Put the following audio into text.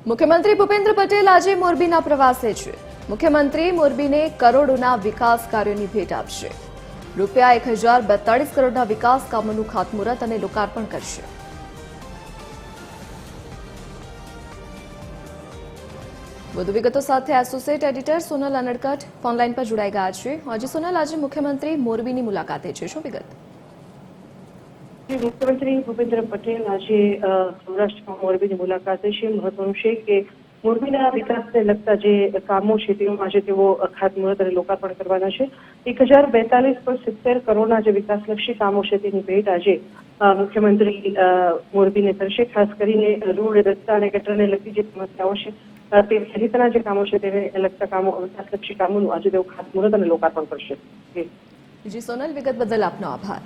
મુખ્યમંત્રી ભૂપેન્દ્ર પટેલ આજે મોરબીના પ્રવાસે છે। મુખ્યમંત્રી મોરબીને કરોડોના વિકાસ કાર્યોની ભેટ આપશે। રૂપિયા 1042 કરોડના વિકાસ કામોનું ખાતમુહૂર્ત અને લોકાર્પણ કરશે। વધુ વિગતો સાથે associate editor Sonal Anadkat online પર જોડાઈ ગયા છે। આજે સોનલ, આજે મુખ્યમંત્રી મોરબીની મુલાકાતે છે, શું વિગત? મુખ્યમંત્રી ભૂપેન્દ્ર પટેલ આજે સૌરાષ્ટ્રમાં મોરબીની મુલાકાતે છે। મહત્વનું છે કે મોરબીના વિકાસને લગતા જે કામો છે તેનું આજે તેઓ ખાતમુહૂર્ત અને લોકાર્પણ કરવાના છે। 1042.70 કરોડના જે વિકાસલક્ષી કામો છે તેની ભેટ આજે મુખ્યમંત્રી મોરબીને કરશે। ખાસ કરીને રોડ, રસ્તા અને ગટરને લગતી જે સમસ્યાઓ છે તે સહિતના જે કામો છે તેને લગતા કામો, વિકાસલક્ષી કામોનું આજે તેઓ ખાતમુહૂર્ત અને લોકાર્પણ કરશે। જી સોનલ, વિગત બદલ આપનો આભાર।